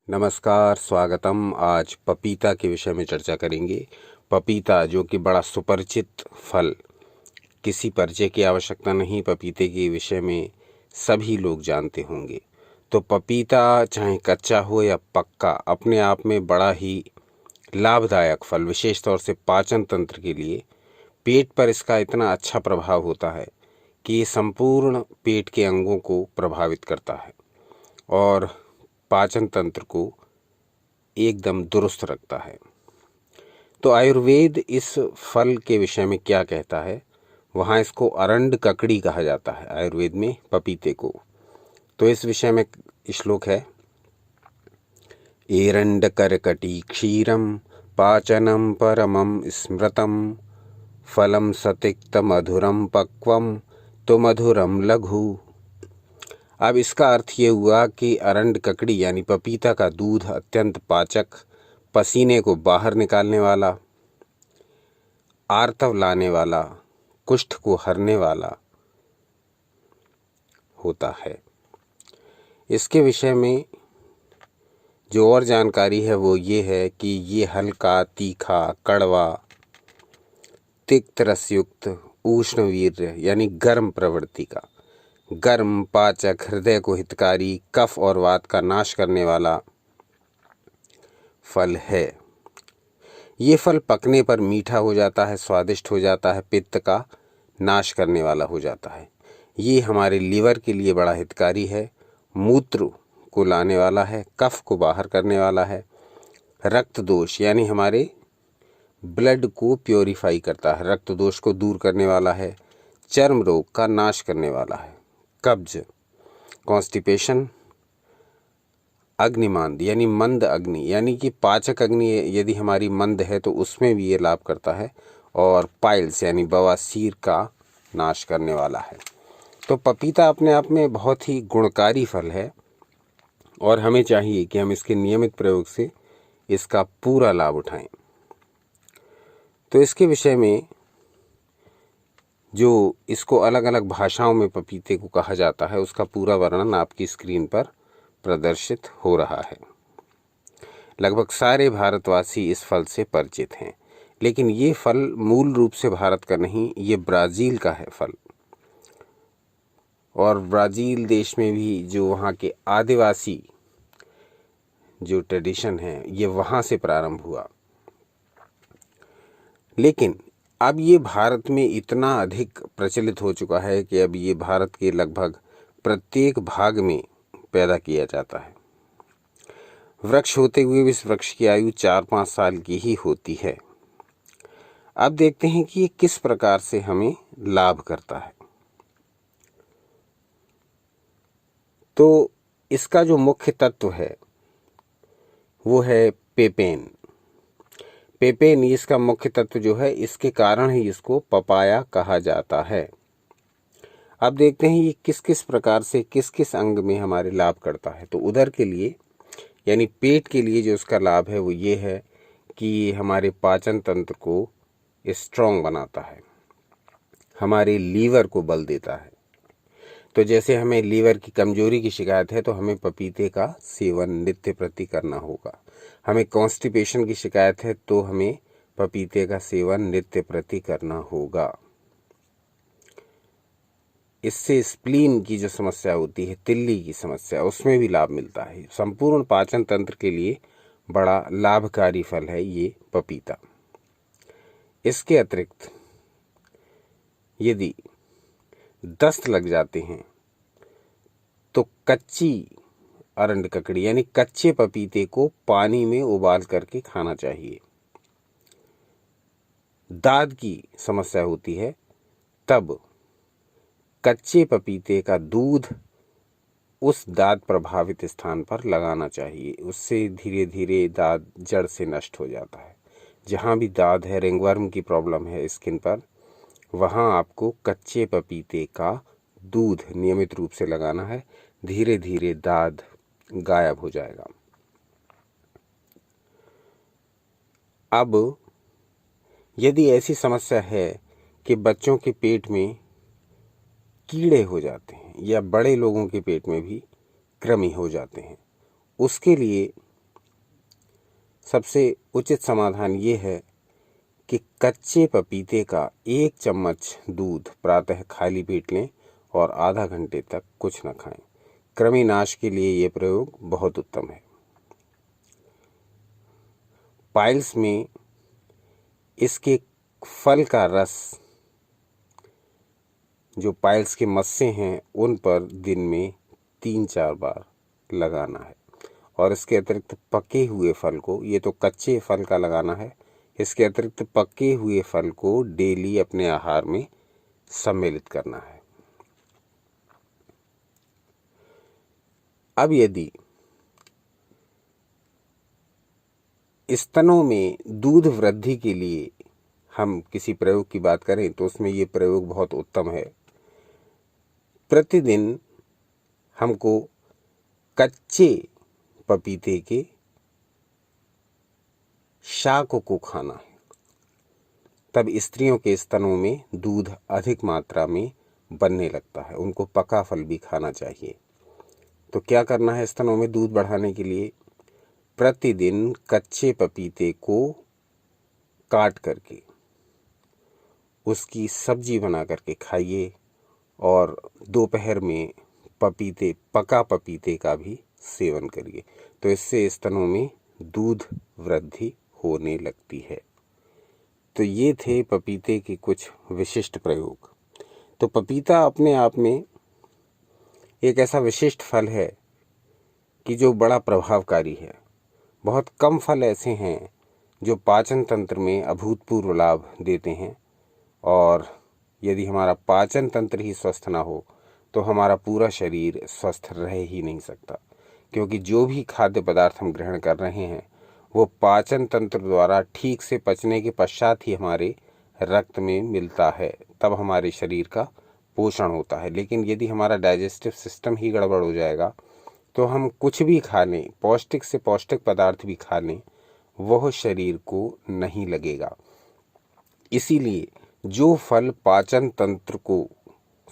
नमस्कार, स्वागतम। आज पपीता के विषय में चर्चा करेंगे। पपीता जो कि बड़ा सुपरिचित फल, किसी परिचय की आवश्यकता नहीं, पपीते के विषय में सभी लोग जानते होंगे। तो पपीता चाहे कच्चा हो या पक्का, अपने आप में बड़ा ही लाभदायक फल, विशेष तौर से पाचन तंत्र के लिए पेट पर इसका इतना अच्छा प्रभाव होता है कि ये संपूर्ण पेट के अंगों को प्रभावित करता है और पाचन तंत्र को एकदम दुरुस्त रखता है। तो आयुर्वेद इस फल के विषय में क्या कहता है? वहाँ इसको अरंड ककड़ी कहा जाता है आयुर्वेद में, पपीते को। तो इस विषय में श्लोक है, एरंड करकटी क्षीरम पाचनम परमम स्मृतम फलम सतिक्त मधुरम पक्वम तो मधुरम लघु। अब इसका अर्थ ये हुआ कि अरंड ककड़ी यानी पपीता का दूध अत्यंत पाचक, पसीने को बाहर निकालने वाला, आर्तव लाने वाला, कुष्ठ को हरने वाला होता है। इसके विषय में जो और जानकारी है वो ये है कि ये हल्का, तीखा, कड़वा, तिक्त रसयुक्त, उष्णवीर्य यानी गर्म प्रवृत्ति का, गर्म, पाचक, हृदय को हितकारी, कफ और वात का नाश करने वाला फल है। ये फल पकने पर मीठा हो जाता है, स्वादिष्ट हो जाता है, पित्त का नाश करने वाला हो जाता है। ये हमारे लीवर के लिए बड़ा हितकारी है, मूत्र को लाने वाला है, कफ को बाहर करने वाला है, रक्त दोष यानी हमारे ब्लड को प्योरीफाई करता है, रक्त दोष को दूर करने वाला है, चर्म रोग का नाश करने वाला है, कब्ज, कॉन्स्टिपेशन, अग्निमांद यानी मंद अग्नि यानी कि पाचक अग्नि यदि हमारी मंद है तो उसमें भी ये लाभ करता है, और पाइल्स यानी बवासीर का नाश करने वाला है। तो पपीता अपने आप में बहुत ही गुणकारी फल है और हमें चाहिए कि हम इसके नियमित प्रयोग से इसका पूरा लाभ उठाएं। तो इसके विषय में जो इसको अलग अलग भाषाओं में पपीते को कहा जाता है उसका पूरा वर्णन आपकी स्क्रीन पर प्रदर्शित हो रहा है। लगभग सारे भारतवासी इस फल से परिचित हैं, लेकिन ये फल मूल रूप से भारत का नहीं, ये ब्राज़ील का है फल। और ब्राज़ील देश में भी जो वहाँ के आदिवासी जो ट्रेडिशन है ये वहाँ से प्रारंभ हुआ, लेकिन अब ये भारत में इतना अधिक प्रचलित हो चुका है कि अब ये भारत के लगभग प्रत्येक भाग में पैदा किया जाता है। वृक्ष होते हुए भी इस वृक्ष की आयु 4-5 साल की ही होती है। अब देखते हैं कि ये किस प्रकार से हमें लाभ करता है। तो इसका जो मुख्य तत्व है वो है पेपेन। पेपेन इसका मुख्य तत्व जो है, इसके कारण ही इसको पपाया कहा जाता है। अब देखते हैं ये किस किस प्रकार से किस किस अंग में हमारे लाभ करता है। तो उदर के लिए यानी पेट के लिए जो इसका लाभ है वो ये है कि ये हमारे पाचन तंत्र को स्ट्रॉन्ग बनाता है, हमारे लीवर को बल देता है। तो जैसे हमें लीवर की कमजोरी की शिकायत है तो हमें पपीते का सेवन नित्य प्रति करना होगा। हमें कॉन्स्टिपेशन की शिकायत है तो हमें पपीते का सेवन नित्य प्रति करना होगा। इससे स्प्लीन की जो समस्या होती है, तिल्ली की समस्या, उसमें भी लाभ मिलता है। संपूर्ण पाचन तंत्र के लिए बड़ा लाभकारी फल है ये पपीता। इसके अतिरिक्त यदि दस्त लग जाते हैं तो कच्ची अरंड ककड़ी यानी कच्चे पपीते को पानी में उबाल करके खाना चाहिए। दाद की समस्या होती है तब कच्चे पपीते का दूध उस दाद प्रभावित स्थान पर लगाना चाहिए, उससे धीरे धीरे दाद जड़ से नष्ट हो जाता है। जहाँ भी दाद है, रिंगवर्म की प्रॉब्लम है स्किन पर, वहाँ आपको कच्चे पपीते का दूध नियमित रूप से लगाना है, धीरे धीरे दाद गायब हो जाएगा। अब यदि ऐसी समस्या है कि बच्चों के पेट में कीड़े हो जाते हैं या बड़े लोगों के पेट में भी कृमि हो जाते हैं, उसके लिए सबसे उचित समाधान ये है कि कच्चे पपीते का 1 चम्मच दूध प्रातः खाली पेट लें और आधा घंटे तक कुछ न खाएं। कृमिनाश के लिए ये प्रयोग बहुत उत्तम है। पाइल्स में इसके फल का रस, जो पाइल्स के मस्से हैं, उन पर दिन में 3-4 बार लगाना है। और इसके अतिरिक्त पके हुए फल को, ये तो कच्चे फल का लगाना है, इसके अतिरिक्त पके हुए फल को डेली अपने आहार में सम्मिलित करना है। अब यदि स्तनों में दूध वृद्धि के लिए हम किसी प्रयोग की बात करें तो उसमें ये प्रयोग बहुत उत्तम है। प्रतिदिन हमको कच्चे पपीते के शाक को खाना है, तब स्त्रियों के स्तनों में दूध अधिक मात्रा में बनने लगता है। उनको पका फल भी खाना चाहिए। तो क्या करना है स्तनों में दूध बढ़ाने के लिए? प्रतिदिन कच्चे पपीते को काट करके उसकी सब्जी बना करके खाइए और दोपहर में पका पपीते का भी सेवन करिए। तो इससे स्तनों में दूध वृद्धि होने लगती है। तो ये थे पपीते के कुछ विशिष्ट प्रयोग। तो पपीता अपने आप में एक ऐसा विशिष्ट फल है कि जो बड़ा प्रभावकारी है। बहुत कम फल ऐसे हैं जो पाचन तंत्र में अभूतपूर्व लाभ देते हैं, और यदि हमारा पाचन तंत्र ही स्वस्थ ना हो तो हमारा पूरा शरीर स्वस्थ रह ही नहीं सकता। क्योंकि जो भी खाद्य पदार्थ हम ग्रहण कर रहे हैं वो पाचन तंत्र द्वारा ठीक से पचने के पश्चात ही हमारे रक्त में मिलता है, तब हमारे शरीर का पोषण होता है। लेकिन यदि हमारा डाइजेस्टिव सिस्टम ही गड़बड़ हो जाएगा तो हम कुछ भी खा लें, पौष्टिक से पौष्टिक पदार्थ भी खा लें, वह शरीर को नहीं लगेगा। इसीलिए जो फल पाचन तंत्र को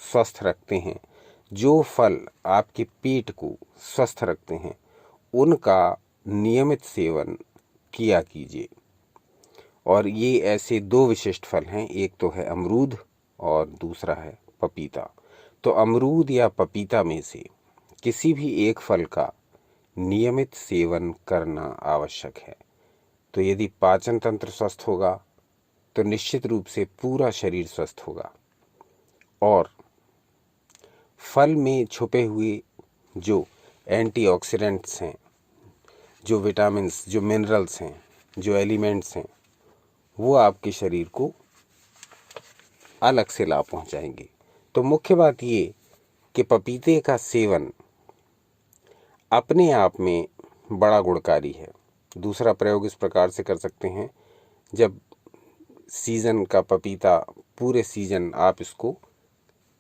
स्वस्थ रखते हैं, जो फल आपके पेट को स्वस्थ रखते हैं, उनका नियमित सेवन किया कीजिए। और ये ऐसे 2 विशिष्ट फल हैं, एक तो है अमरूद और दूसरा है पपीता। तो अमरूद या पपीता में से किसी भी एक फल का नियमित सेवन करना आवश्यक है। तो यदि पाचन तंत्र स्वस्थ होगा तो निश्चित रूप से पूरा शरीर स्वस्थ होगा। और फल में छुपे हुए जो एंटीऑक्सीडेंट्स हैं, जो विटामिन्स, जो मिनरल्स हैं, जो एलिमेंट्स हैं, वो आपके शरीर को अलग से लाभ पहुंचाएंगे। तो मुख्य बात ये कि पपीते का सेवन अपने आप में बड़ा गुणकारी है। दूसरा प्रयोग इस प्रकार से कर सकते हैं, जब सीज़न का पपीता, पूरे सीज़न आप इसको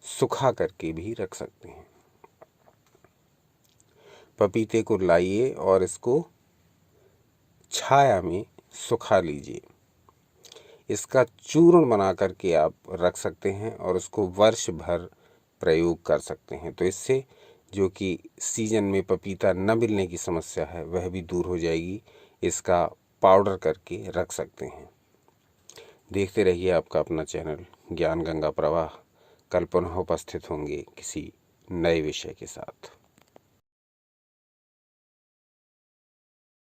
सुखा करके भी रख सकते हैं। पपीते को लाइए और इसको छाया में सुखा लीजिए। इसका चूर्ण बना करके आप रख सकते हैं और उसको वर्ष भर प्रयोग कर सकते हैं। तो इससे जो कि सीजन में पपीता न मिलने की समस्या है वह भी दूर हो जाएगी। इसका पाउडर करके रख सकते हैं। देखते रहिए आपका अपना चैनल ज्ञान गंगा प्रवाह। कल पुनः उपस्थित होंगे किसी नए विषय के साथ।